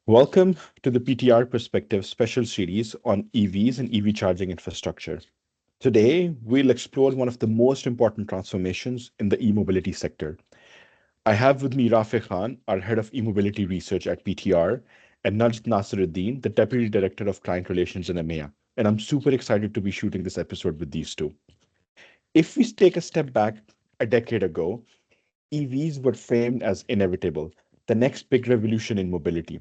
Welcome to the PTR Perspective Special Series on EVs and EV charging infrastructure. Today, we'll explore one of the most important transformations in the e-mobility sector. I have with me Rafi Khan, our head of e-mobility research at PTR, and Najd Nasiruddin, the deputy director of client relations in EMEA. And I'm super excited to be shooting this episode with these two. If we take a step back a decade ago, EVs were framed as inevitable, the next big revolution in mobility.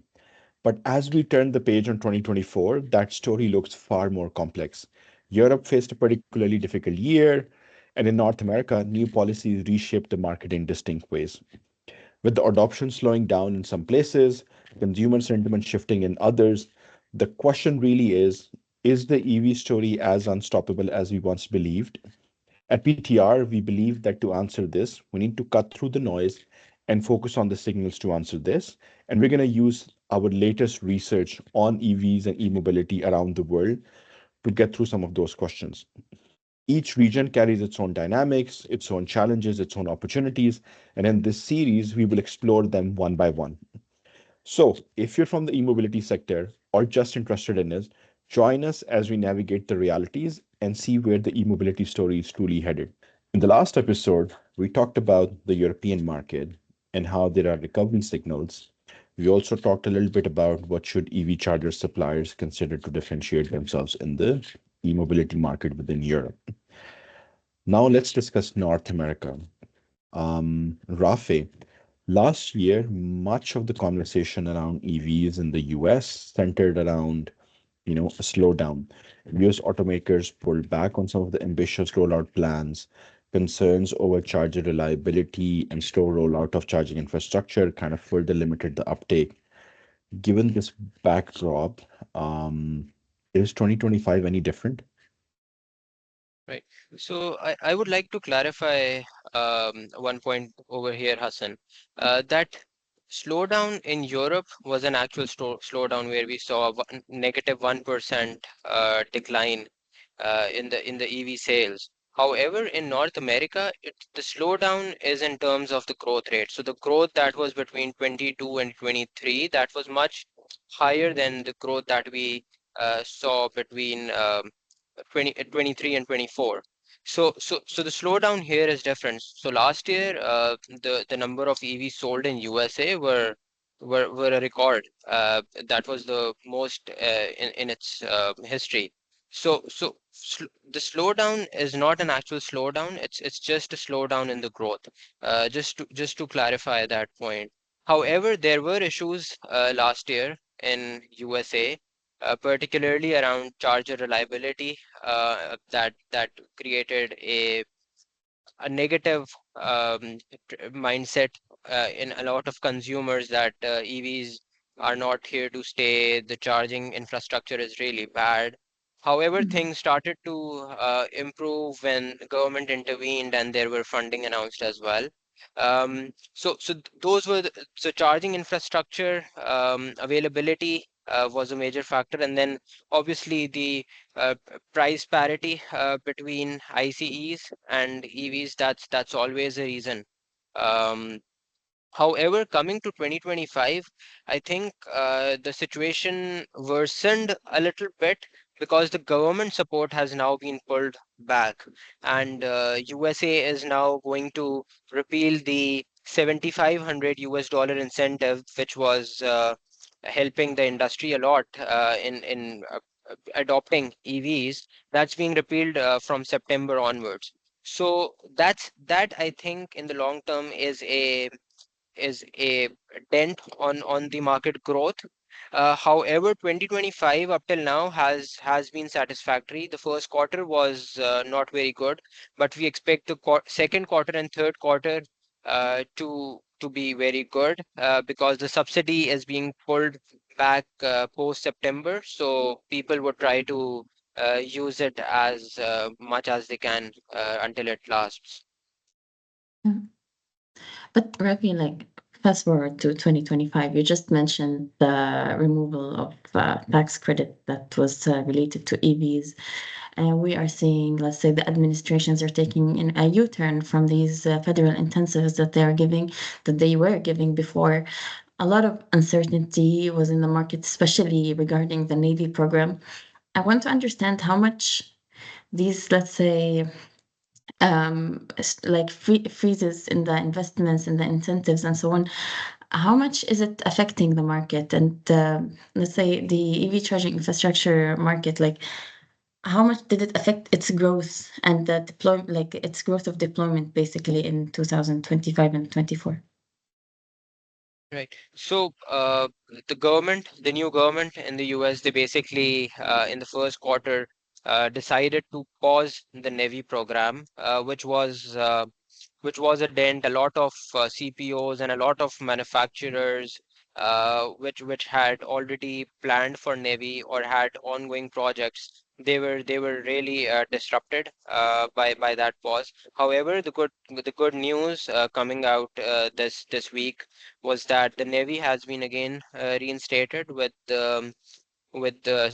But as we turn the page on 2024, that story looks far more complex. Europe faced a particularly difficult year, and in North America, new policies reshaped the market in distinct ways. With the adoption slowing down in some places, consumer sentiment shifting in others, the question really is the EV story as unstoppable as we once believed? At PTR, we believe that to answer this, we need to cut through the noise and focus on the signals to answer this. And we're going to use our latest research on EVs and e-mobility around the world to get through some of those questions. Each region carries its own dynamics, its own challenges, its own opportunities. And in this series, we will explore them one by one. So, if you're from the e-mobility sector or just interested in it, join us as we navigate the realities and see where the e-mobility story is truly headed. In the last episode, we talked about the European market and how there are recovery signals. We also talked a little bit about what should EV charger suppliers consider to differentiate themselves in the e-mobility market within Europe. Now let's discuss North America. Rafe, last year, much of the conversation around EVs in the US centered around, a slowdown. US automakers pulled back on some of the ambitious rollout plans. Concerns over charger reliability and slow rollout of charging infrastructure kind of further limited the uptake. Given this backdrop, is 2025 any different? Right. So I would like to clarify one point over here, Hassan. That slowdown in Europe was an actual slowdown where we saw a negative 1% decline in the EV sales. However, in North America, the slowdown is in terms of the growth rate. So the growth that was between 22 and 23, that was much higher than the growth that we saw between 23 and 24. So the slowdown here is different. So last year, the number of EVs sold in USA were a record. That was the most in its history. The slowdown is not an actual slowdown. It's just a slowdown in the growth. Just to clarify that point. However, there were issues last year in USA, particularly around charger reliability, that created a negative mindset in a lot of consumers that EVs are not here to stay. The charging infrastructure is really bad. However, Mhm. things started to improve when the government intervened and there were funding announced as well. Those were so charging infrastructure availability was a major factor, and then obviously the price parity between ICEs and EVs. That's always a reason. Um, However, coming to 2025, I think the situation worsened a little bit because the government support has now been pulled back, and USA is now going to repeal the 7,500 US dollar incentive, which was helping the industry a lot in adopting EVs. That's being repealed from September onwards. So that I think in the long term is a dent on the market growth. However, 2025 up till now has been satisfactory. The first quarter was not very good, but we expect the second quarter and third quarter to be very good because the subsidy is being pulled back post September. So people would try to use it as much as they can until it lasts. Yeah. But Ravi, like fast forward to 2025, you just mentioned the removal of tax credit that was related to EVs. And we are seeing, let's say, the administrations are taking a U-turn from these federal incentives that they were giving before. a lot of uncertainty was in the market, especially regarding the NEVI program. I want to understand how much these, let's say, like freezes in the investments and the incentives and so on, how much is it affecting the market? And let's say the EV charging infrastructure market, like how much did it affect its growth and the deployment, like its growth of deployment basically in 2025 and 24? Right. So the new government in the US, they basically in the first quarter decided to pause the NEVI program, which was a dent. A lot of CPOs and a lot of manufacturers which had already planned for NEVI or had ongoing projects, they were really disrupted by that pause. However, the good news coming out this week was that the NEVI has been again reinstated with the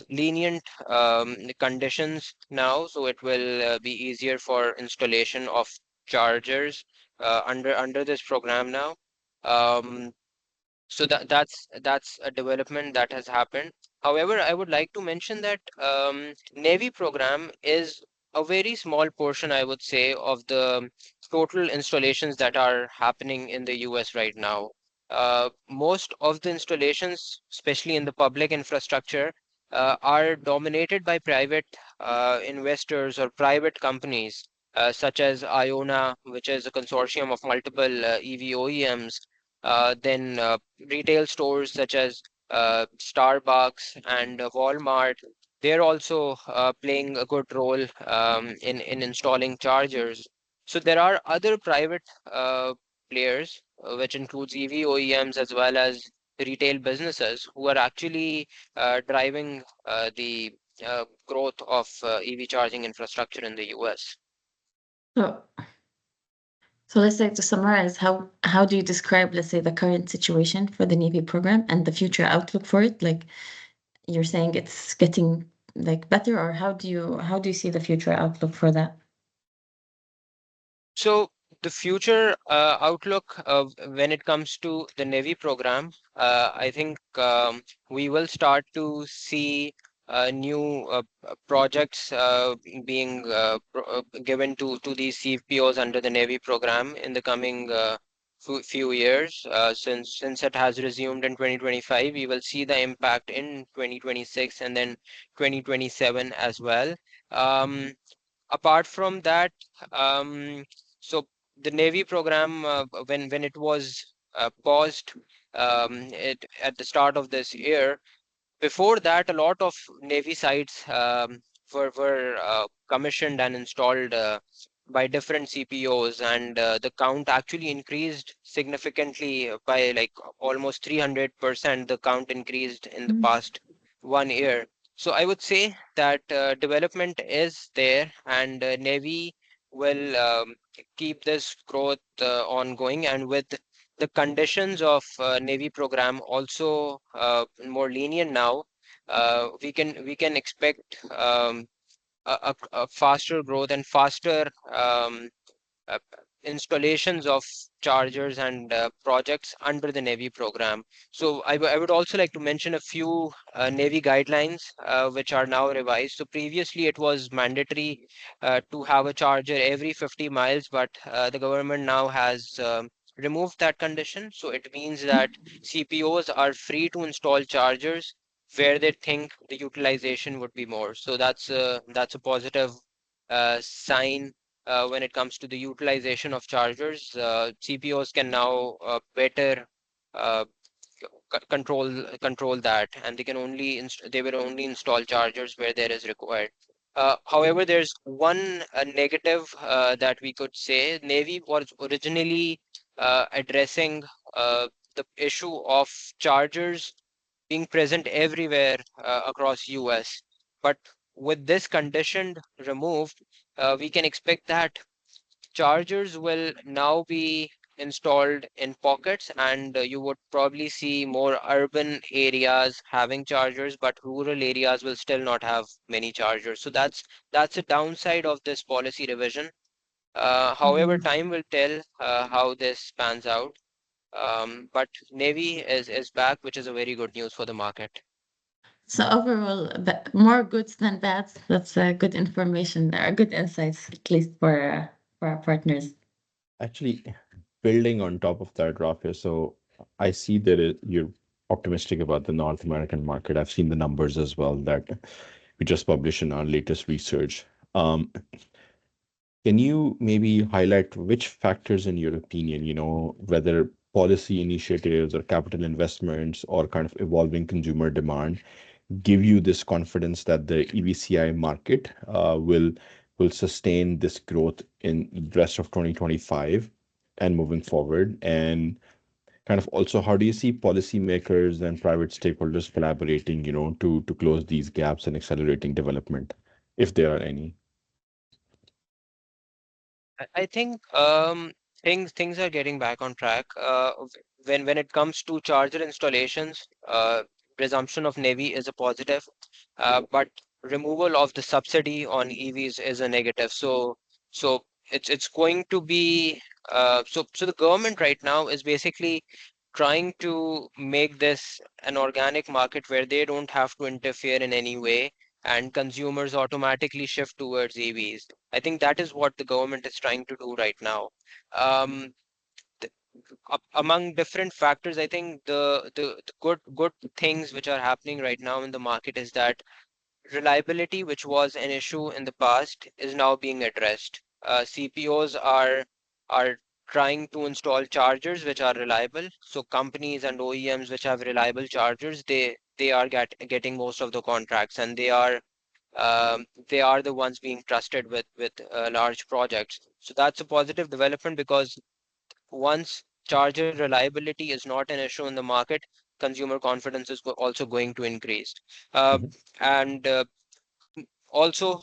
lenient conditions now, so it will be easier for installation of chargers under this program now. Um, so that's a development that has happened. However, I would like to mention that NEVI program is a very small portion, I would say, of the total installations that are happening in the US right now. Most of the installations, especially in the public infrastructure, are dominated by private investors or private companies, such as Iona, which is a consortium of multiple EV OEMs, then retail stores such as Starbucks and Walmart. They're also playing a good role in installing chargers. So there are other private players, which includes EV OEMs as well as retail businesses, who are actually driving the growth of EV charging infrastructure in the US. So, so let's say to summarize, how do you describe, let's say, the current situation for the NEVI program and the future outlook for it? Like you're saying it's getting like better, or how do you see the future outlook for that? So the future outlook when it comes to the NEVI program, I think we will start to see new projects being given to these CPOs under the NEVI program in the coming few years. Since it has resumed in 2025, we will see the impact in 2026 and then 2027 as well. Um, Apart from that, so the Navy program, when it was paused at the start of this year, before that, a lot of Navy sites were commissioned and installed by different CPOs, and the count actually increased significantly by like almost 300%. The count increased in the Mm. past 1 year. So I would say that development is there, and Navy will keep this growth ongoing, and with the conditions of Navy program also more lenient now, we can expect a faster growth and faster uh, installations of chargers and projects under the NEVI program. So I would also like to mention a few NEVI guidelines which are now revised. So previously it was mandatory to have a charger every 50 miles, but the government now has removed that condition. So it means that CPOs are free to install chargers where they think the utilization would be more. So that's a positive sign when it comes to the utilization of chargers. CPOs can now better uh, control that, and they will only install chargers where there is required. However, there's one negative that we could say. Navy was originally addressing the issue of chargers being present everywhere across US. But with this condition removed, we can expect that chargers will now be installed in pockets, and you would probably see more urban areas having chargers, but rural areas will still not have many chargers. So that's a downside of this policy revision. However, Mm. time will tell how this pans out. But NEVI is back, which is a very good news for the market. So overall, more goods than bads. That's good information there, good insights, at least for our partners. Actually, building on top of that, Rafi, so I see that you're optimistic about the North American market. I've seen the numbers as well that we just published in our latest research. Can you maybe highlight which factors, in your opinion, whether policy initiatives or capital investments or kind of evolving consumer demand, give you this confidence that the EVCI market will sustain this growth in the rest of 2025 and moving forward? And kind of also, how do you see policymakers and private stakeholders collaborating, to close these gaps and accelerating development, if there are any? I think things are getting back on track. When it comes to charger installations, resumption of NEVI is a positive, but removal of the subsidy on EVs is a negative. So it's going to be so the government right now is basically trying to make this an organic market where they don't have to interfere in any way and consumers automatically shift towards EVs. I think that is what the government is trying to do right now. Um, Among different factors, I think the good things which are happening right now in the market is that reliability, which was an issue in the past, is now being addressed. CPOs are trying to install chargers which are reliable. So companies and OEMs which have reliable chargers, they are getting most of the contracts, and they are the ones being trusted with large projects. So that's a positive development because once charger reliability is not an issue in the market, consumer confidence is also going to increase. Uh, Mhm. and Also,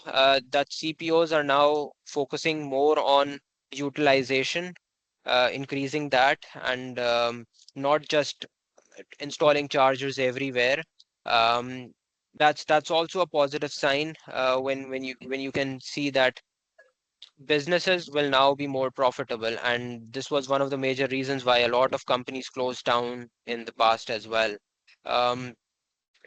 that CPOs are now focusing more on utilization, increasing that, and not just installing chargers everywhere. Um, that's also a positive sign when you can see that businesses will now be more profitable, and this was one of the major reasons why a lot of companies closed down in the past as well. Um,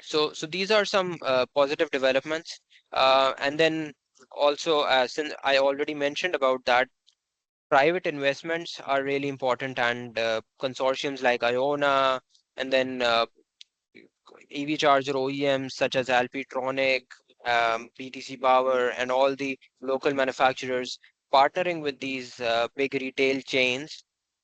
so these are some positive developments. And then also, since I already mentioned about that, private investments are really important, and consortiums like Iona, and then EV charger OEMs such as Alpitronic, PTC Power, and all the local manufacturers partnering with these big retail chains.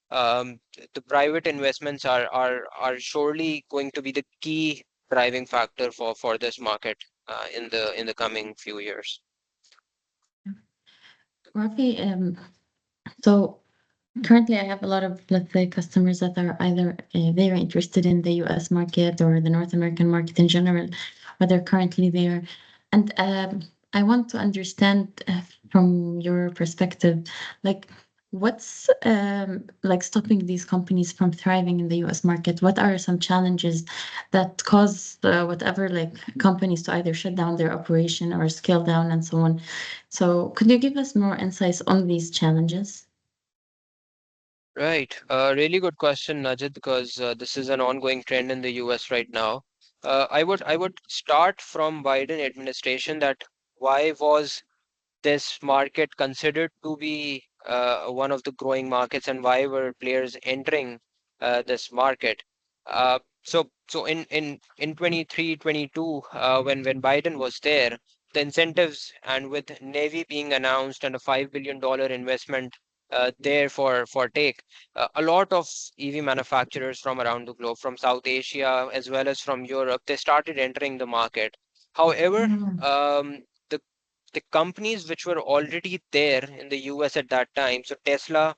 The private investments are surely going to be the key driving factor for this market in the coming few years. Rafi, so currently I have a lot of, let's say, customers that are either very interested in the US market or the North American market in general, or they're currently there. And I want to understand from your perspective, like, what's like stopping these companies from thriving in the US market? What are some challenges that cause whatever like companies to either shut down their operation or scale down and so on? So could you give us more insights on these challenges? Right. Really good question, Najid, because this is an ongoing trend in the US right now. I would start from Biden administration that why was this market considered to be one of the growing markets, and why were players entering this market? So in 23, 22, when Biden was there, the incentives and with NEVI being announced and a $5 billion investment there for take, a lot of EV manufacturers from around the globe, from South Asia as well as from Europe, they started entering the market. However, Mm. the the companies which were already there in the US at that time, so Tesla,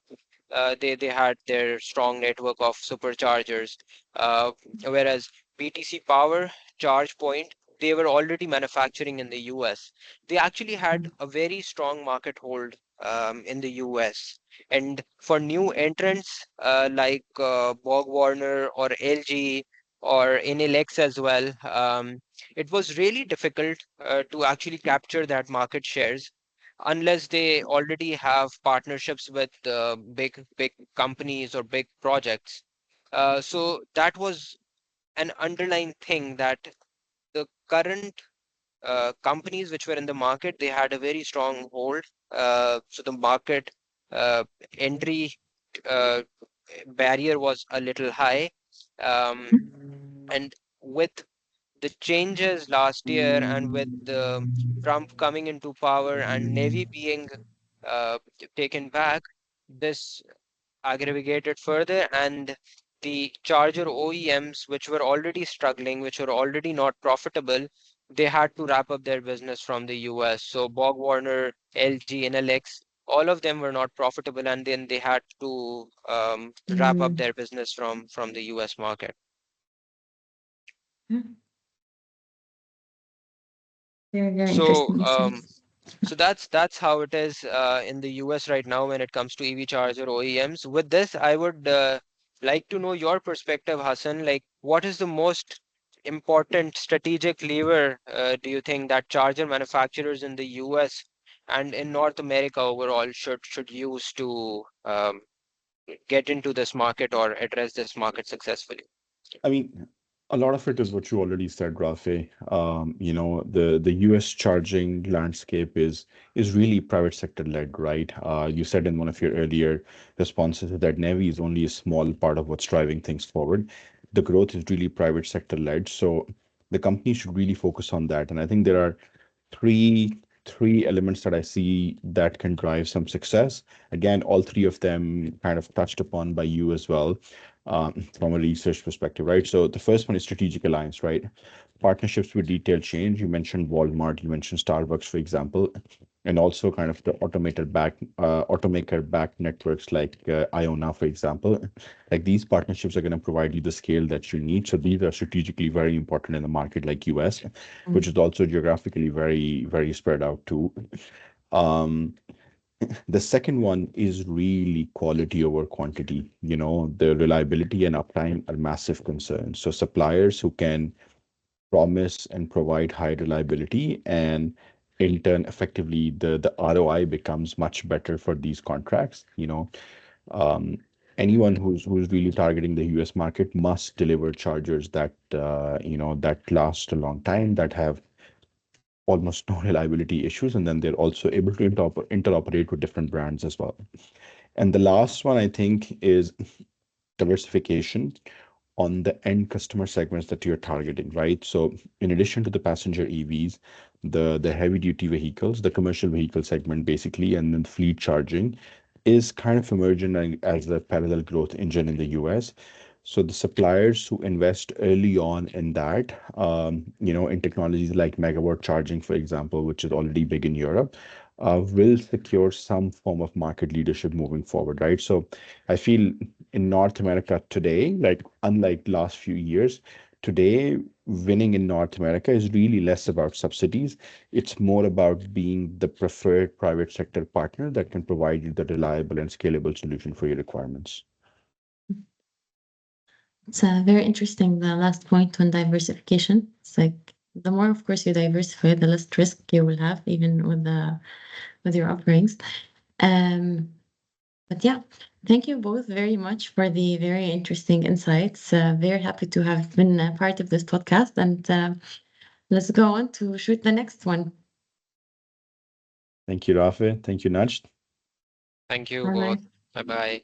they had their strong network of superchargers, uh, whereas BTC Power, ChargePoint, they were already manufacturing in the US. They actually had a very strong market hold in the US. And for new entrants like Borg Warner or LG or Enelex as well, it was really difficult to actually capture that market shares unless they already have partnerships with big companies or big projects. So that was an underlying thing that the current companies which were in the market, they had a very strong hold. So the market uh, entry uh, barrier was a little high. Um, and with the changes last year and with Trump coming into power and NEVI being uh, taken back, this aggravated further, and the charger OEMs, which were already struggling, which were already not profitable, they had to wrap up their business from the US. So Borg Warner, LG, Enelix, all of them were not profitable, and then they had to wrap up Mm. their business from the US market. Yeah, very, very So interesting insights. that's how it is in the US right now when it comes to EV charger OEMs. With this, I would like to know your perspective, Hassan. Like, what is the most important strategic lever do you think that charger manufacturers in the US and in North America overall should use to get into this market or address this market successfully? I mean, a lot of it is what you already said, Rafe. The US charging landscape is really private sector led, right? You said in one of your earlier responses that NEVI is only a small part of what's driving things forward. The growth is really private sector led, so the company should really focus on that. And I think there are three three elements that I see that can drive some success. Again, all three of them kind of touched upon by you as well, from a research perspective, right? So the first one is strategic alliance, right? Partnerships with retail chains. You mentioned Walmart, you mentioned Starbucks, for example, and also kind of the automaker back networks like Iona, for example. Like these partnerships are going to provide you the scale that you need. So these are strategically very important in a market like US, which Mm. is also geographically very, very spread out too. Um, the second one is really quality over quantity. The reliability and uptime are massive concerns. So suppliers who can promise and provide high reliability, and in turn effectively the ROI becomes much better for these contracts. Um, anyone who's really targeting the US market must deliver chargers that last a long time, that have almost no reliability issues, and then they're also able to interoperate with different brands as well. And the last one I think is diversification on the end customer segments that you're targeting, right? So in addition to the passenger EVs, the heavy duty vehicles, the commercial vehicle segment basically, and then fleet charging is kind of emerging as a parallel growth engine in the US. So the suppliers who invest early on in that, in technologies like megawatt charging, for example, which is already big in Europe, will secure some form of market leadership moving forward, right? So I feel in North America today, like unlike last few years, today winning in North America is really less about subsidies. It's more about being the preferred private sector partner that can provide you the reliable and scalable solution for your requirements. It's very interesting, the last point on diversification. It's like the more, of course, you diversify, the less risk you will have, even with your offerings. Um, but yeah, thank you both very much for the very interesting insights. Very happy to have been a part of this podcast, and let's go on to shoot the next one. Thank you, Rafe. Thank you, Najd. Thank you Bye both. bye. Bye bye.